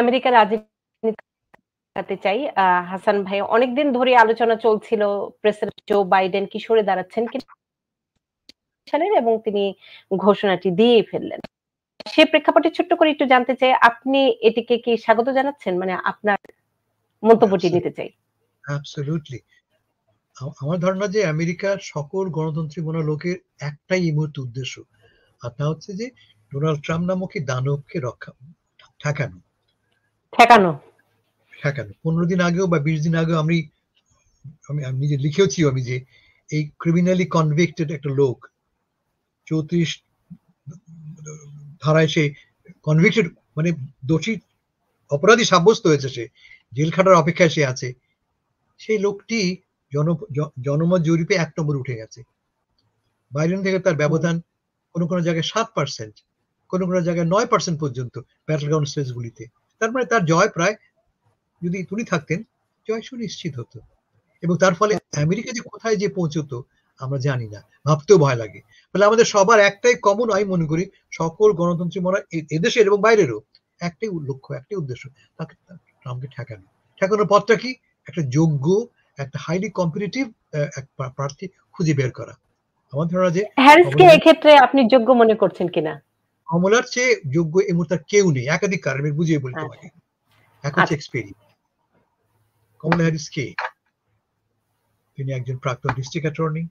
আমেরিকার রাজনীতি চাই। হাসান ভাই, অনেকদিন ধরে আলোচনা চলছিল প্রেসিডেন্ট জো বাইডেন কি সরে দাঁড়াচ্ছেন কিনা সালের, এবং তিনি ঘোষণাটি দিয়েই ফেললেন। সে প্রেক্ষাপটে ছোট্ট করে একটু জানতে চাই, আপনি এটিকে কি স্বাগত জানাচ্ছেন? মানে আপনার মন্তব্যটি নিতে চাই। অ্যাবসলিউটলি। আমার ধারণা যে আমেরিকার সকল গণতন্ত্রী মনা লোকের একটাই এই মুহূর্তে উদ্দেশ্য, আর তা হচ্ছে যে ডোনাল্ড ট্রাম্প নামক এই দানবকে ঠেকানো। 15 দিন আগেও বা 20 দিন আগেও আমি নিজে লিখেওছি আমি যে এই ক্রিমিনালি কনভিক্টেড একটা লোক 34 ধারায় সে কনভিক্টেড, মানে দোষী অপরাধী সাব্যস্ত হয়েছে, সে জেল খাটার অপেক্ষায় সে আছে। সেই লোকটি জনমত জরিপে 1 নম্বর উঠে গেছে। বাইডেন থেকে তার ব্যবধান কোনো জায়গায় 7%, কোনো জায়গায় 9% পর্যন্ত ব্যাটল গ্রাউন্ড স্টেটস গুলিতে। তার মানে তার জয় প্রায়, যদি তিনি থাকতেন, জয় সুনিশ্চিত হতো। এবং তার ফলে আমেরিকা যে কোথায় যে পৌঁছতো আমরা জানি না, ভাবতেও ভয় লাগে। ফলে আমাদের সবার একটাই কমন, আমি মনে করি সকল গণতন্ত্রী মরা এদেশের এবং বাইরেরও একটাই লক্ষ্য, একটাই উদ্দেশ্য, তাকে ট্রাম্পকে ঠেকানোর পথটা কি? একটা যোগ্য, একটা হাইলি কম্পিটিটিভ প্রার্থী খুঁজে বের করা। আমার ধারণা যে হ্যারিসকে এই ক্ষেত্রে আপনি যোগ্য মনে করছেন কিনা? কমলার চেয়ে যোগ্য এই মুহূর্তে কেউ নেই, একাধিক কারণ আমি বুঝিয়ে বলি তোমাকে। এক হচ্ছে এক্সপেরিয়েন্স। কমলা হ্যারিস কে? তিনি একজন প্রাক্তন ডিস্ট্রিক্ট অ্যাটর্নি,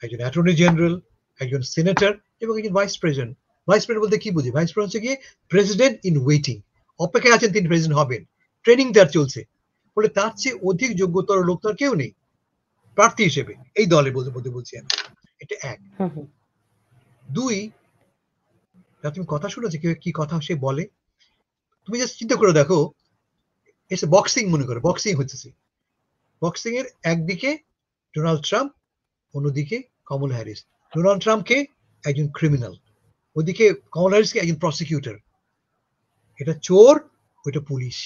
একজন অ্যাটর্নি জেনারেল, একজন সিনেটর এবং একজন ভাইস প্রেসিডেন্ট। ভাইস প্রেসিডেন্ট বলতে কি বুঝি? ভাইস প্রেসিডেন্ট হচ্ছে গিয়ে প্রেসিডেন্ট ইন ওয়েটিং, অপেক্ষায় আছেন তিনি প্রেসিডেন্ট হবেন, ট্রেনিং তার চলছে। বলে তার চেয়ে অধিক যোগ্যতর লোক তার কেউ নেই প্রার্থী হিসেবে এই দলে বলছি আমি। এটা এক। 2, তুমি কথা শুনেছো কি কথা সে বলে? তুমি জাস্ট চিন্তা করে দেখো, এসে বক্সিং মনে করো, বক্সিং হচ্ছে, বক্সিং এর একদিকে ডোনাল্ড ট্রাম্প, অন্যদিকে কমলা হ্যারিস। ডোনাল্ড ট্রাম্পকে একজন ক্রিমিনাল, ওদিকে কমলা হ্যারিসকে একজন প্রসিকিউটর। এটা চোর, ওইটা পুলিশ।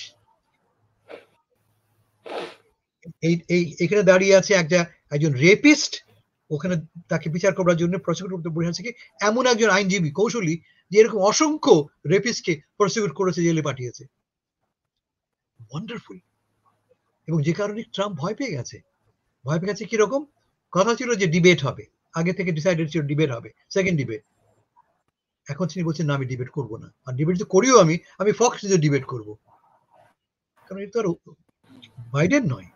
এখানে দাঁড়িয়ে আছে একজন রেপিস্ট, ওখানে তাকে বিচার করার জন্য প্রসিকিউটর বসে আছে কি এমন একজন আইনজীবী কৌশলী, যে এরকম অসংখ্য রেপিস্টকে প্রসিকিউট করেছে, জেলে পাঠিয়েছে। ওয়ান্ডারফুল। এবং যে কারণে ট্রাম্প ভয় পেয়ে গেছে কিরকম? কথা ছিল যে ডিবেট হবে, আগে থেকে ডিসাইডেড ছিল ডিবেট হবে, সেকেন্ড ডিবেট। এখন তিনি বলছেন না, আমি ডিবেট করবো না। আর ডিবেট যে করিও আমি ফক্স নিউজে ডিবেট করবো। কারণ এটা তো আর বাইডেন নয়,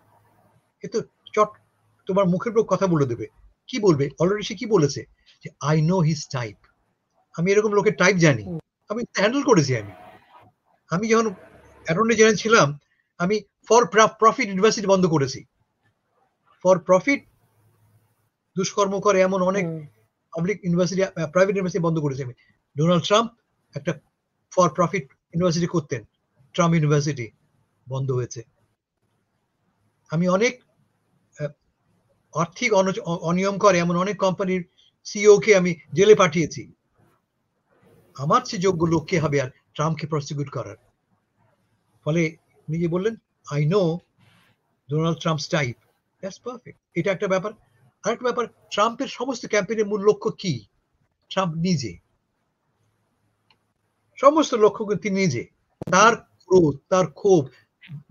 এ তো চট তোমার মুখের উপর কথা বলে দেবে। কি বলবে? অলরেডি সে কি বলেছে যে আই নো হিজ টাইপ। আমি এরকম লোকের টাইপ জানি, আমি হ্যান্ডেল করেছি। আমি যখন অ্যাটর্নি জেনারেল ছিলাম, আমি ফর প্রফিট ইউনিভার্সিটি বন্ধ করেছি। ফর প্রফিট দুষ্কর্ম করে এমন অনেক পাবলিক ইউনিভার্সিটি, প্রাইভেট ইউনিভার্সিটি বন্ধ করেছি আমি। ডোনাল্ড ট্রাম্প একটা ফর প্রফিট ইউনিভার্সিটি করতেন, ট্রাম্প ইউনিভার্সিটি বন্ধ হয়েছে। আমি অনেক আর্থিক অনিয়ম করে এমন অনেক কোম্পানির সিইও কে আমি জেলে পাঠিয়েছি। আমার চেয়ে যোগ্য লোক কে হবে আর ট্রাম্পকে প্রসিকিউট করার? ফলে নিজে বললেন I know Donald Trump's type, that's perfect. এটা একটা ব্যাপার। আরেকটা ব্যাপার, ট্রাম্পের সমস্ত ক্যাম্পেইনের মূল লক্ষ্য কি? ট্রাম্প নিজে সমস্ত লক্ষ্য তিনি নিজে, তার ক্রোধ, তার ক্ষোভ,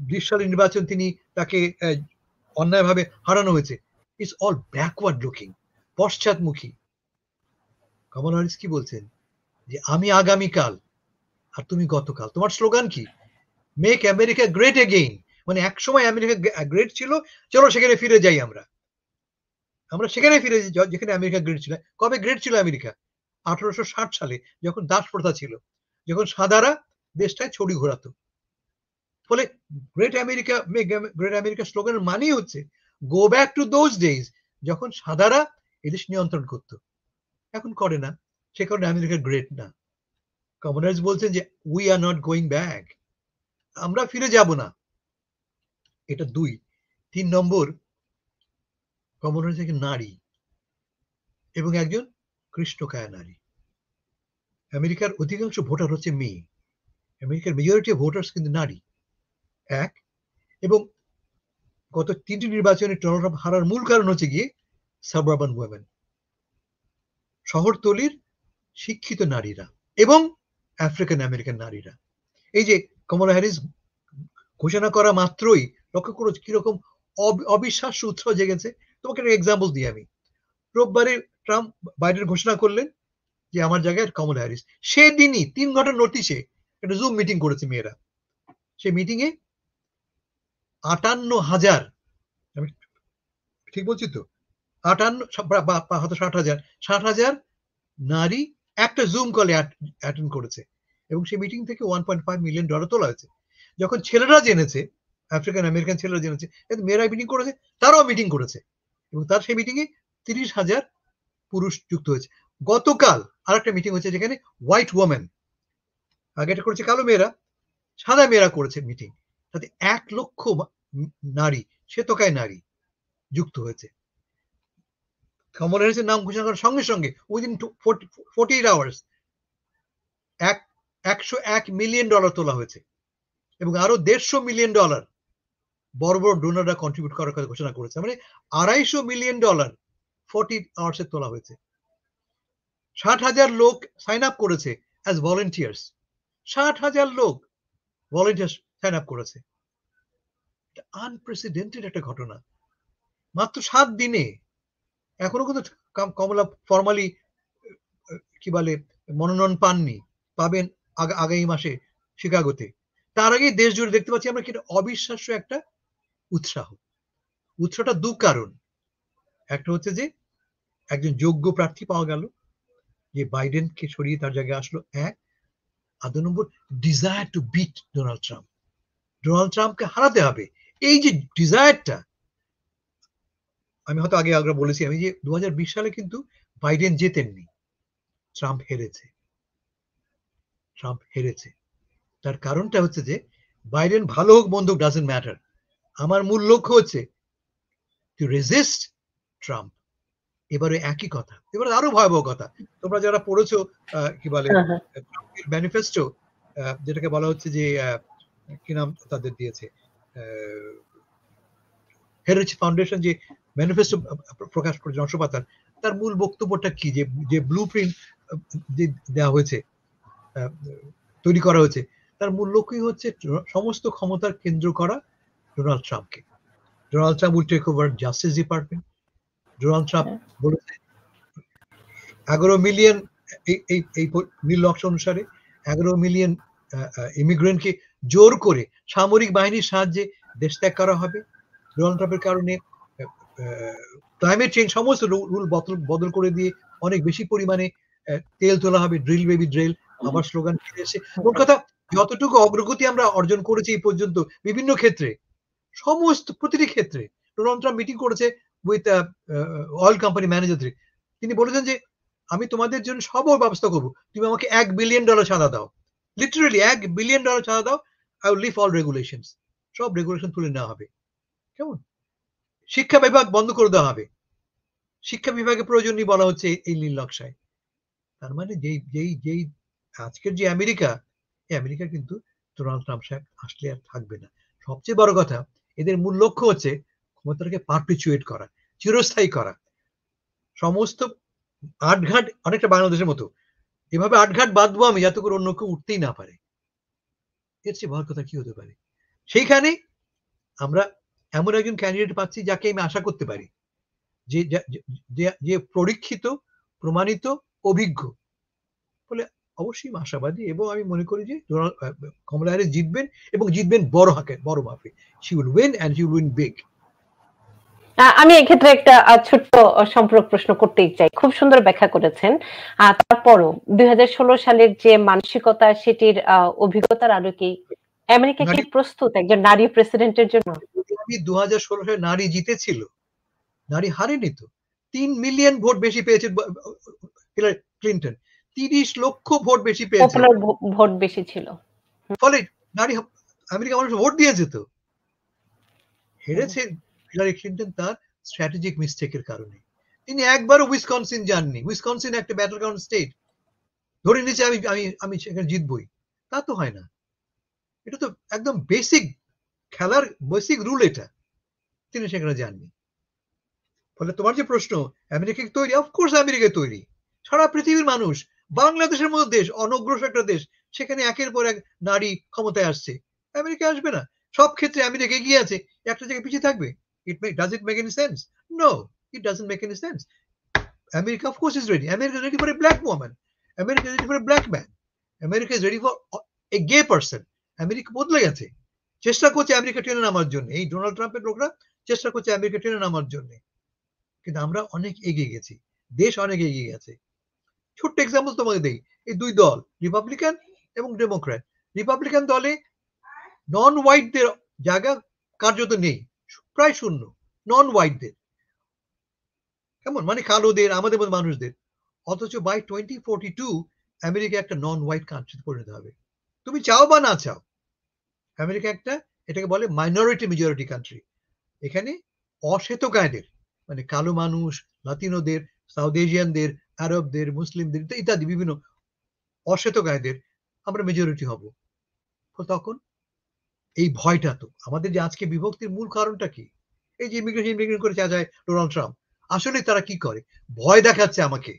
20 সালের নির্বাচন তিনি তাকে অন্যায়ভাবে হারানো হয়েছে, ইটস অল ব্যাকওয়ার্ড লুকিং, পশ্চাৎমুখী। কমলা হ্যারিস কি বলছেন? যে আমি আগামীকাল আর তুমি গতকাল। তোমার স্লোগান কি? Make America great again. মানে এক সময় আমেরিকা গ্রেট ছিল, চলো সেখানে ফিরে যাই। আমরা সেখানে ফিরে যাই যেখানে আমেরিকা গ্রেট ছিল। কবে গ্রেট ছিল আমেরিকা? 1860 সালে, যখন দাস প্রথা ছিল, যখন সাদারা দেশটায় ছড়ি ঘোরাতো। ফলে গ্রেট আমেরিকা স্লোগানের মানেই হচ্ছে go back to those days, যখন সাদারা এদেশ নিয়ন্ত্রণ করত। এখন করে না, সে কারণে আমেরিকা গ্রেট না। কমলা হ্যারিস বলছেন যে we are not going back, আমরা ফিরে যাব না। এটা 2। 3 নম্বর, কমলা হ্যারিস একজন নারী এবং একজন কৃষ্ণকায়া নারী। আমেরিকার অধিকাংশ ভোটার হচ্ছে মেয়ে, আমেরিকার মেজরিটি অফ ভোটার্স কিন্তু নারী। এক, এবং গত 3টি নির্বাচনে ডোনাল্ড ট্রাম্প হারার মূল কারণ হচ্ছে গিয়ে সাবআরবান ওয়েমেন, শহরতলির শিক্ষিত নারীরা এবং আফ্রিকান আমেরিকান নারীরা। এই যে কমলা হ্যারিস ঘোষণা করা মাত্রই লক্ষ্য করো কিরকম অবিশ্বাস্য উৎসাহ জেগেছে। তোমাকে একটা এক্সাম্পল দিই আমি। রোববারে ট্রাম্প বাইডেন ঘোষণা করলেন যে আমার জায়গায় কমলা হ্যারিস। সেদিনই 3 ঘন্টার নোটিশে একটা জুম মিটিং করেছে মেয়েরা। সেই মিটিং এ 58,000, আমি ঠিক বলছি তো, 58 বা হয়তো 60,000 নারী একটা জুম কলে অ্যাটেন্ড করেছে এবং সেই মিটিং থেকে $1.5 মিলিয়ন তোলা হয়েছে। যখন ছেলেরা জেনেছে, আফ্রিকান আমেরিকান ছেলেরা জেনেছে মেয়েরা মিটিং করেছে, তারাও মিটিং করেছে এবং তার সেই মিটিং এ 30,000 পুরুষ যুক্ত হয়েছে। গতকাল আরেকটা মিটিং হচ্ছে যেখানে হোয়াইট ওমেন, আগে এটা করেছে কালো মেয়েরা, সাদা মেয়েরা করেছে মিটিং, তাতে 1 লক্ষ নারী, শ্বেতকায় নারী যুক্ত হয়েছে। কমলা হ্যারিসের নাম ঘোষণা করার সঙ্গে সঙ্গে উইদিন 48 আওয়ার্স $101 মিলিয়ন তোলা হয়েছে এবং আরো $150 মিলিয়ন বড় বড় ডোনাররা কন্ট্রিবিউট করার কথা ঘোষণা করেছে। মানে $250 মিলিয়ন 40 আওয়ার্সে তোলা হয়েছে। 60,000 লোক সাইন আপ করেছে অ্যাজ ভলেন্টিয়ার্স। 60,000 লোক ভলেন্টিয়ার্স সাইন আপ করেছে। আনপ্রেসিডেন্টেড একটা ঘটনা মাত্র 7 দিনে। এখনো কিন্তু কমলা ফর্মালি কি বলে মনোনয়ন পাননি, পাবেন আগামী মাসে শিকাগোতে। তার আগেই দেশ জুড়ে দেখতে পাচ্ছি আমরা কি অবিশ্বাস্য একটা উৎসাহ। উৎসাহটা 2 কারণ। একটা হচ্ছে যে একজন যোগ্য প্রার্থী পাওয়া গেল, যে বাইডেনকে সরিয়ে তার জায়গায় আসলো, 1। আর 2 নম্বর desire to beat Donald Trump. Donald ট্রাম্পকে হারাতে হবে, এই যে ডিজায়ারটা। আমি হয়তো আগে বলেছি আমি যে 2020 সালে কিন্তু বাইডেন জেতেননি, ট্রাম্প হেরেছে। ট্রাম্প হেরেছে, তার কারণটা হচ্ছে যে বাইডেন ভালো হোক মন্দ হোক ডাজন্ট ম্যাটার, আমার মূল লক্ষ্য হচ্ছে টু রেজিস্ট ট্রাম্প। এবারে একই কথা, এবারে আরো ভয়াবহ কথা। তোমরা যারা পড়েছো কি বলে ট্রাম্পের ম্যানিফেস্টো, যেটাকে বলা হচ্ছে যে কি নাম তাদের দিয়েছে, হেরিটেজ ফাউন্ডেশন যে ম্যানিফেস্টো প্রকাশ করেছে অংশপাতার, তার মূল বক্তব্যটা কি, যে ব্লুপ্রিন্ট যে দেওয়া হয়েছে, তৈরি করা হয়েছে, তার মূল লক্ষ্যই হচ্ছে সমস্ত ক্ষমতার কেন্দ্র করা ডোনাল্ড ট্রাম্পকে। Donald Trump will take over justice department. Donald Trump বলেছে 11 মিলিয়ন, এই নীল নকশা অনুসারে 11 মিলিয়ন ইমিগ্রেন্টকে জোর করে সামরিক বাহিনীর সাহায্যে দেশ ত্যাগ করা হবে। ডোনাল্ড ট্রাম্পের কারণে ক্লাইমেট চেঞ্জ সমস্ত রুল বদল করে দিয়ে অনেক বেশি পরিমাণে তেল তোলা হবে, ড্রিল বেবি ড্রিল, আবার স্লোগান ফিরে এসে। ওর কথা, যতটুকু অগ্রগতি আমরা অর্জন করেছি এই পর্যন্ত বিভিন্ন ক্ষেত্রে, সমস্ত প্রতিটি ক্ষেত্রে ডোনাল্ড ট্রাম্প মিটিং করেছে উইথ অয়েল কোম্পানি ম্যানেজারদের। তিনি বলেছেন যে আমি তোমাদের জন্য সব ব্যবস্থা করবো, তুমি আমাকে $1 বিলিয়ন চাঁদা দাও, লিটারালি $1 বিলিয়ন চাঁদা দাও, I will lift all regulations. সব রেগুলেশন তুলে নেওয়া হবে। কেমন? শিক্ষা বিভাগ বন্ধ করে দেওয়া হবে, শিক্ষা বিভাগে প্রয়োজন নেই বলা হচ্ছে এই নীল নকশায়। তার মানে যেই আজকের যে আমেরিকা, এই আমেরিকা কিন্তু ডোনাল্ড ট্রাম্প সাহেব আসলে আর থাকবে না। সবচেয়ে বড় কথা, এদের মূল লক্ষ্য হচ্ছে ক্ষমতাটাকে পারপিচুয়েট করা, চিরস্থায়ী করা। সমস্ত আটঘাট, অনেকটা বাংলাদেশের মতো, এভাবে আটঘাট বাঁধবো আমি যাতে করে অন্য কেউ উঠতেই না পারে। এর চেয়ে বড় কথা কি হতে পারে? সেইখানে আমরা এমন একজন ক্যান্ডিডেট পাচ্ছি যাকে আমি আশা করতে পারি, যে পরীক্ষিত, প্রমাণিত, অভিজ্ঞ বলে অবশ্যই আশাবাদী। এবং আমি মনে করি যে কমলা হ্যারিস জিতবেন, এবং জিতবেন বড় মাপে। She will win and she will win big. আমি এক্ষেত্রে একটা ছোট্ট সম্পর্ক প্রশ্ন করতেই চাই। খুব সুন্দর ব্যাখ্যা করেছেন। তারপরও 2016 সালের যে মানসিকতা, সেটির অভিজ্ঞতার আলোকে আমেরিকা কি প্রস্তুত একজন নারী প্রেসিডেন্টের জন্য? 2016 সালে নারী জিতেছিল, নারী হারেনি তো। 3 মিলিয়ন ভোট বেশি পেয়েছে হিলারি ক্লিনটন, 30 লক্ষ ভোট বেশি পেয়েছে, পপুলার ভোট বেশি ছিল, ফলে নারী আমেরিকা মানুষ ভোট দিয়েছে তো। হেরেছে হিলারি ক্লিনটন তার স্ট্র্যাটেজিক মিস্টেকের কারণে। তিনি একবারও উইসকনসিন যাননি। উইসকনসিন একটা ব্যাটল গ্রাউন্ড স্টেট, ধরে নিয়েছে আমি সেখানে জিতবই, তা তো হয় না। এটা তো একদম বেসিক খেলার বেসিক রুল, এটা তিনি সেখানে যাননি। ফলে তোমার যে প্রশ্ন, আমেরিকা তৈরি, অফকোর্স আমেরিকা তৈরি। সারা পৃথিবীর মানুষ, বাংলাদেশের মতো দেশ, অনগ্রসর একটা দেশ, সেখানে একের পর এক নারী ক্ষমতায় আসছে, আমেরিকা আসবে না? সব ক্ষেত্রে আমেরিকা এগিয়ে আছে, একটা জায়গায় পিছিয়ে থাকবে? Does it make any sense? No, it doesn't make any sense. America, of course, is ready. America is ready for a black woman. America is ready for a black man. America is ready for a gay person. America বদলে গেছে, চেষ্টা করছে America টেনে নামার জন্য। এই Donald ট্রাম্পের লোকরা চেষ্টা করছে আমেরিকা টেনে নামার জন্য, কিন্তু আমরা অনেক এগিয়ে গেছি, দেশ অনেক এগিয়ে গেছে। ছোট্ট এক্সাম্পল তোমাকে দেই, এই দুই দল রিপাবলিকান এবং ডেমোক্র্যাট। রিপাবলিকান দলে নন হোয়াইটদের জায়গা কার্যত নেই, প্রায় শূন্য নন হোয়াইটদের, কেমন মানে কালোদের, আমাদের মতো মানুষদের। অথচ বাই 2042 আমেরিকা একটা নন হোয়াইট কান্ট্রি পরিণত হবে, তুমি চাও বা না চাও। আমেরিকা একটা, এটাকে বলে মাইনরিটি মেজরিটি কান্ট্রি। এখানে অশ্বেতকায়দের মানে কালো মানুষ, লাতিনোদের, সাউথ এশিয়ানদের, আরবদের, মুসলিমদের ইত্যাদি বিভিন্ন অশ্বেতকায়দের আমরা মেজরিটি হব। তখন এই ভয়টা, তো আমাদের যে আজকে বিভক্তির মূল কারণটা কি? এই যে ইমিগ্রেশন করে চায় ডোনাল্ড ট্রাম্প, আসলে তারা কি করে? ভয় দেখাচ্ছে আমাকে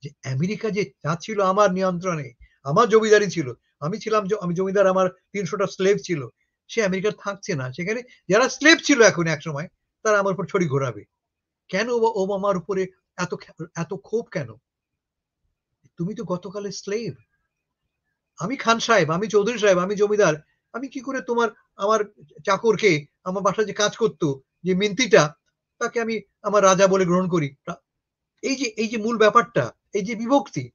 যে আমেরিকা যে ছিল আমার নিয়ন্ত্রণে, আমার জমিদারি ছিল, আমি জমিদার, আমার 300টা স্লেভ ছিল, সে আমেরিকার থাকছে না। সেখানে যারা স্লেভ ছিল এখন এক সময়, তারা আমার উপর ছড়ি ঘোরাবে। কেন ওবামার উপরে এত ক্ষোভ কেন? তুমি তো গতকালের স্লেভ, আমি খান সাহেব, আমি চৌধুরী সাহেব, আমি জমিদার, আমি কি করে আমার চাকরকে, আমার বাসায় যে কাজ করতো যে মিন্তিটা, তাকে আমি আমার রাজা বলে গ্রহণ করি? এই যে মূল ব্যাপারটা, এই যে বিভক্তি,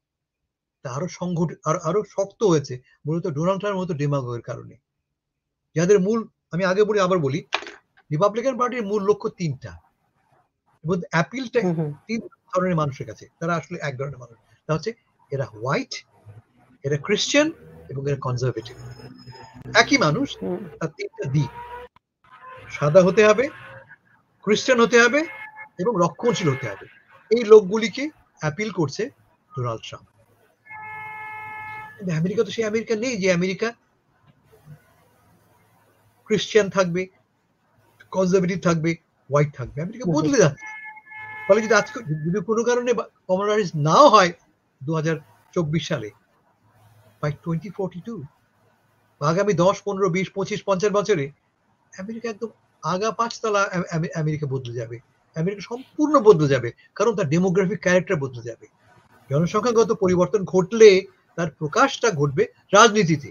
তা আরো শক্ত হয়েছে মূলত ডোনাল্ড ট্রাম্পের মতো ডেমাগোগের কারণে। যাদের মূল, আমি আগে বলি আবার বলি, রিপাবলিকান পার্টির মূল লক্ষ্য তিনটা, এবং অ্যাপিলটা তিন ধরনের মানুষের কাছে। তারা আসলে এক ধরনের মানুষ, তা হচ্ছে এরা হোয়াইট, এরা ক্রিশ্চিয়ান এবং এরা কনজারভেটিভ। একই মানুষ, তার তিনটা দিক, সাদা হতে হবে, ক্রিশ্চিয়ান হতে হবে এবং রক্ষণশীল হতে হবে। এই লোকগুলিকে অ্যাপিল করছে ডোনাল্ড ট্রাম্প। আমেরিকা তো সেই আমেরিকা নেই যে আমেরিকা ক্রিশ্চিয়ান থাকবে, কনজারভেটিভ থাকবে, হোয়াইট থাকবে। আমেরিকা বদলে যাচ্ছে। ফলে যদি আজকে যদি কোনো কারণে কমলা হ্যারিস নাও হয় 2024 সালে, বাই 2042, আগামী 10, 15, 20, 25, 50 বছরে আমেরিকা একদম আগা 5 তলা আমেরিকা বদলে যাবে। আমেরিকা সম্পূর্ণ বদলে যাবে, কারণ তার ডেমোগ্রাফিক ক্যারেক্টার বদলে যাবে। জনসংখ্যাগত পরিবর্তন ঘটলে তার প্রকাশটা ঘটবে রাজনীতিতে।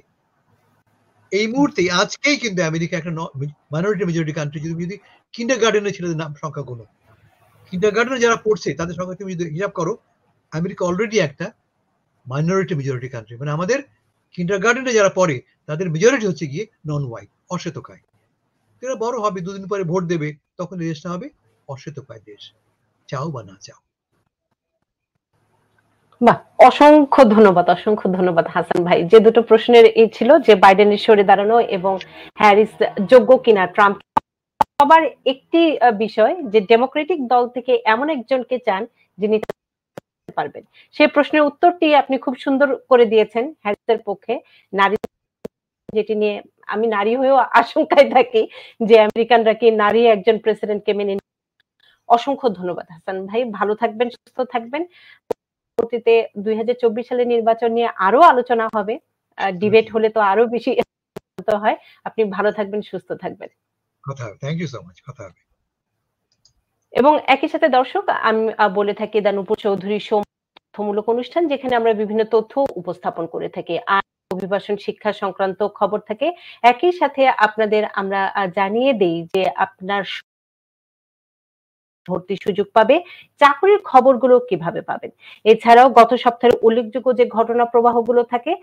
এই মুহূর্তে আজকেই কিন্তু আমেরিকা একটা মাইনরিটি মেজরিটি কান্ট্রি। যদি কিন্ডারগার্টেনের ছেলেদের নাম সংখ্যা গুলো, কিন্ডারগার্টেনে যারা পড়ছে তাদের সংখ্যা তুমি যদি হিসাব করো, আমেরিকা অলরেডি একটা মাইনরিটি মেজরিটি কান্ট্রি। মানে আমাদের কিন্ডারগার্টেনে যারা পড়ে তাদের মেজরিটি হচ্ছে গিয়ে নন হোয়াইট, অশ্বেতকায়। এরা বড় হবে, দুদিন পরে ভোট দেবে, তখন এই দেশটা হবে অশ্বেতকায় দেশ, চাও বা না চাও। বাহ, অসংখ্য ধন্যবাদ হাসান ভাই। যে দুটো প্রশ্নের এই ছিল যে বাইডেনের সরে দাঁড়ানো এবং হ্যারিস যোগ্য কিনা ট্রাম্প, সবার একটি বিষয় যে ডেমোক্রেটিক দল থেকে এমন একজনকে চান যিনি পারবেন। সেই প্রশ্নের উত্তরটি আপনি খুব সুন্দর করে দিয়েছেন হ্যারিসের পক্ষে। নারী, যেটি নিয়ে আমি নারী হয়েও আশঙ্কায় থাকি যে আমেরিকানরা কি নারী একজন প্রেসিডেন্টকে মেনে। অসংখ্য ধন্যবাদ হাসান ভাই, ভালো থাকবেন, সুস্থ থাকবেন। পরবর্তীতে 2024 সালের নির্বাচন নিয়ে আরো আলোচনা হবে, ডিবেট হলে তো আরো বেশি হয়। আপনি ভালো থাকবেন, সুস্থ থাকবেন। Thank you so much. কথা হবে। এবং একই সাথে দর্শক, আমি বলে থাকি দা নূপুর চৌধুরী শো তথ্যমূলক অনুষ্ঠান, যেখানে আমরা বিভিন্ন তথ্য উপস্থাপন করে থাকি, আর অভিবাসন শিক্ষা সংক্রান্ত খবর থাকে। একই সাথে আপনাদের আমরা জানিয়ে দেই যে আপনার ভর্তির সুযোগ পাবে, চাকরির খবরগুলো কিভাবে পাবেন। এছাড়াও গত সপ্তাহের উল্লেখযোগ্য যে ঘটনা প্রবাহগুলো থাকে